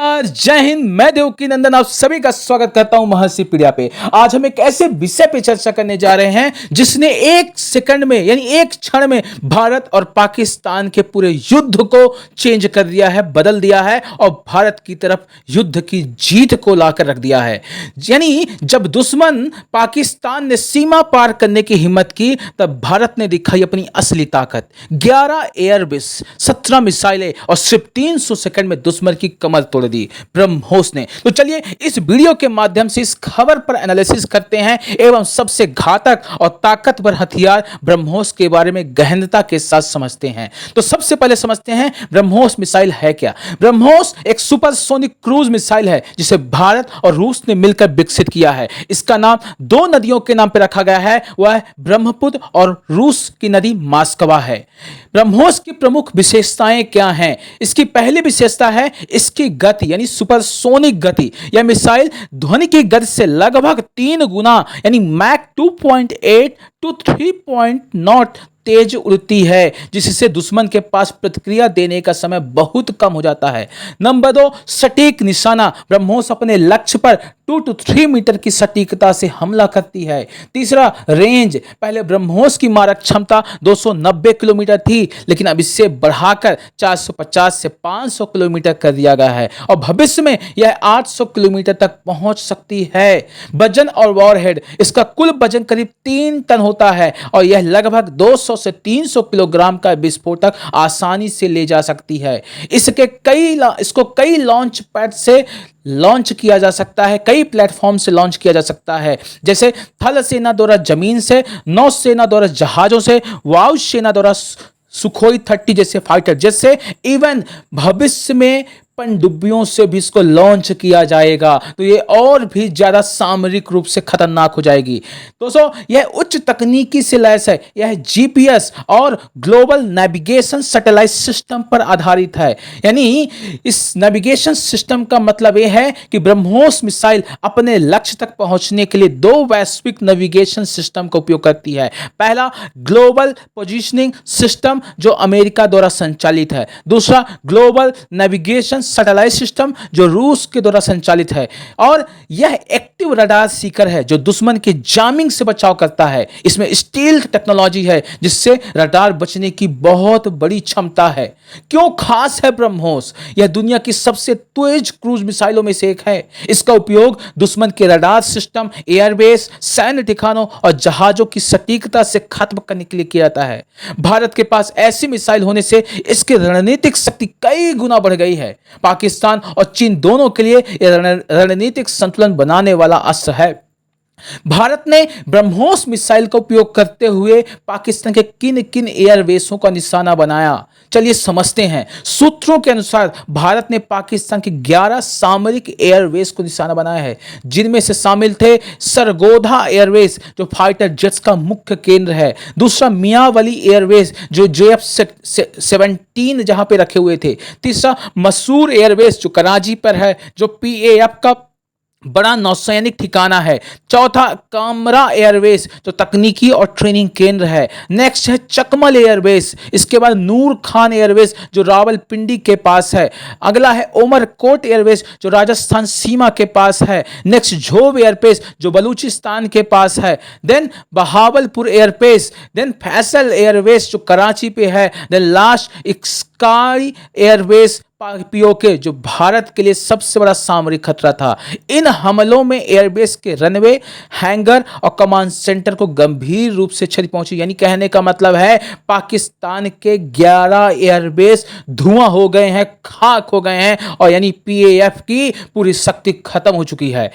जय हिंद। मैं देवकी नंदन आप सभी का स्वागत करता हूं महर्षि पीडिया पे। आज हम एक ऐसे विषय पे चर्चा करने जा रहे हैं जिसने एक सेकंड में यानी एक क्षण में भारत और पाकिस्तान के पूरे युद्ध को चेंज कर दिया है, बदल दिया है और भारत की तरफ युद्ध की जीत को लाकर रख दिया है। यानी जब दुश्मन पाकिस्तान ने सीमा पार करने की हिम्मत की तब भारत ने दिखाई अपनी असली ताकत। 11 एयरबेस, 17 मिसाइलें और सिर्फ 300 सेकंड में दुश्मन की कमर तोड़ दी ब्रह्मोस ने। तो चलिए इस वीडियो के माध्यम से इस खबर पर एनालिसिस करते हैं एवं सबसे घातक और ताकतवर हथियार ब्रह्मोस के बारे में गहनता के साथ समझते हैं। तो सबसे पहले समझते हैं ब्रह्मोस मिसाइल है क्या। ब्रह्मोस एक सुपरसोनिक क्रूज मिसाइल है जिसे भारत और रूस ने मिलकर विकसित किया है। इसका नाम दो नदियों के नाम पर रखा गया है, वह ब्रह्मपुत्र और रूस की नदी मास्कवा है। ब्रह्मोस की प्रमुख विशेषताएं क्या हैं? इसकी पहली विशेषता है इसकी गति यानी सुपरसोनिक गति। यह मिसाइल ध्वनि की गति से लगभग 3 गुना यानी मैक 2.8 टू 3.0 तेज उड़ती है, जिससे दुश्मन के पास प्रतिक्रिया देने का समय बहुत कम हो जाता है। नंबर 2, सटीक निशाना। ब्रह्मोस अपने लक्ष्य पर 2 to 3 मीटर की सटीकता से हमला करती है। तीसरा, रेंज। पहले ब्रह्मोस की मारक क्षमता 290 किलोमीटर थी, लेकिन अब इससे बढ़ाकर 450 से 500 किलोमीटर कर दिया गया है और भविष्य में यह 800 किलोमीटर तक पहुंच सकती है। वजन और वॉरहेड। इसका कुल वजन करीब 3 टन होता है और यह लगभग 200 से 300 किलोग्राम का विस्फोटक आसानी से ले जा सकती है। इसको कई लॉन्च पैड से लॉन्च किया जा सकता है, कई प्लेटफॉर्म से लॉन्च किया जा सकता है, जैसे थल सेना द्वारा जमीन से, नौसेना द्वारा जहाजों से, वायु सेना द्वारा सुखोई 30 जैसे फाइटर जेट से, इवन भविष्य में पनडुब्बियों से भी इसको लॉन्च किया जाएगा तो ये और भी ज्यादा सामरिक रूप से खतरनाक हो जाएगी। दोस्तों यह उच्च तकनीकी से लैस है। यह जीपीएस और ग्लोबल नेविगेशन सैटेलाइट सिस्टम पर आधारित है। यानी इस नेविगेशन सिस्टम का मतलब यह है कि ब्रह्मोस मिसाइल अपने लक्ष्य तक पहुंचने के लिए 2 वैश्विक नेविगेशन सिस्टम का उपयोग करती है। पहला, ग्लोबल पोजिशनिंग सिस्टम जो अमेरिका द्वारा संचालित है। दूसरा, ग्लोबल नेविगेशन सैटेलाइट सिस्टम जो रूस के द्वारा संचालित है। और यह एक्टिव रडार सीकर है जो दुश्मन के जामिंग से बचाव करता है। इसमें स्टील्थ टेक्नोलॉजी है जिससे रडार बचने की बहुत बड़ी क्षमता है। क्यों खास है ब्रह्मोस? यह दुनिया की सबसे तेज क्रूज मिसाइलों में से एक है। इसका उपयोग दुश्मन के रडार सिस्टम, एयरबेस, सैन्य ठिकानों और जहाजों की सटीकता से खत्म करने के लिए किया जाता है। भारत के पास ऐसी मिसाइल होने से इसकी रणनीतिक शक्ति कई गुना बढ़ गई है। पाकिस्तान और चीन दोनों के लिए यह रणनीतिक संतुलन बनाने वाला अस्त्र है। भारत ने ब्रह्मोस मिसाइल का उपयोग करते हुए पाकिस्तान के किन किन एयरबेसों का निशाना बनाया, चलिए समझते हैं। सूत्रों के अनुसार भारत ने पाकिस्तान के 11 सामरिक एयरबेस को निशाना बनाया है, जिनमें से शामिल थे सरगोधा एयरबेस जो फाइटर जेट्स का मुख्य केंद्र है। दूसरा, मियावाली एयरबेस जो JF-17 जहां पे रखे हुए थे। तीसरा, मसूर एयरबेस जो कराची पर है, जो PAF का बड़ा नौसैनिक ठिकाना है। चौथा, कामरा एयरबेस जो तकनीकी और ट्रेनिंग केंद्र है। नेक्स्ट है चकमल एयरबेस। इसके बाद नूर खान एयरबेस जो रावलपिंडी के पास है। अगला है उमरकोट एयरबेस जो राजस्थान सीमा के पास है। नेक्स्ट, झोब एयरबेस जो बलूचिस्तान के पास है। Then Bahawalpur airbase. Then Faisal airbase जो कराची पे है। Then last sky airbase POK जो भारत के लिए सबसे बड़ा सामरिक खतरा था। इन हमलों में एयरबेस के रनवे, हैंगर और कमांड सेंटर को गंभीर रूप से क्षति पहुंची। यानी कहने का मतलब है पाकिस्तान के 11 एयरबेस धुआं हो गए हैं, खाक हो गए हैं और यानी PAF की पूरी शक्ति खत्म हो चुकी है।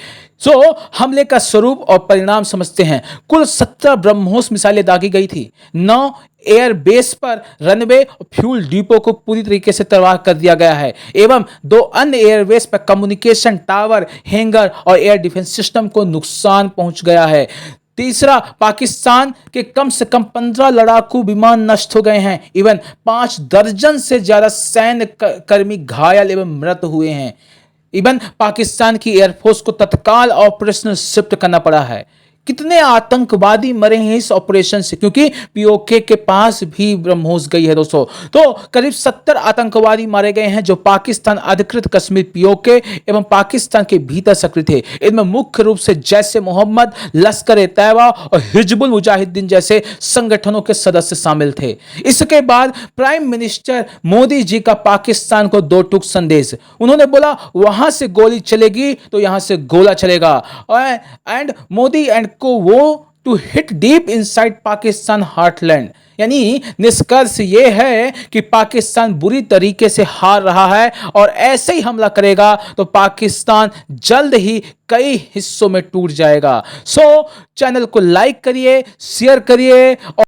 हमले का स्वरूप और परिणाम समझते हैं। कुल 17 ब्रह्मोस मिसाइलें दागी गई थी। 9 एयरबेस पर रनवे और फ्यूल डिपो को पूरी तरीके से तबाह कर दिया गया है एवं 2 अन्य एयरबेस पर कम्युनिकेशन टावर, हैंगर और एयर डिफेंस सिस्टम को नुकसान पहुंच गया है। तीसरा, पाकिस्तान के कम से कम 15 लड़ाकू विमान नष्ट हो गए हैं। इवन 5 दर्जन से ज्यादा सैन्य कर्मी घायल एवं मृत हुए हैं। इवन पाकिस्तान की एयरफोर्स को तत्काल ऑपरेशनल शिफ्ट करना पड़ा है। कितने आतंकवादी मरे हैं इस ऑपरेशन से, क्योंकि पीओके के पास भी ब्रह्मोस गई है दोस्तों। तो करीब 70 आतंकवादी मारे गए हैं जो पाकिस्तान अधिकृत कश्मीर पीओके एवं पाकिस्तान के भीतर सक्रिय थे। इनमें मुख्य रूप से जैश ए मोहम्मद, लश्कर ए तैयबा और हिजबुल मुजाहिदीन जैसे संगठनों के सदस्य शामिल थे। इसके बाद प्राइम मिनिस्टर मोदी जी का पाकिस्तान को दो टूक संदेश। उन्होंने बोला वहां से गोली चलेगी तो यहां से गोला चलेगा, एंड मोदी एंड को वो to hit deep inside Pakistan heartland. यानी निष्कर्ष ये है कि पाकिस्तान बुरी तरीके से हार रहा है और ऐसे ही हमला करेगा तो पाकिस्तान जल्द ही कई हिस्सों में टूट जाएगा। सो चैनल को लाइक करिए, शेयर करिए और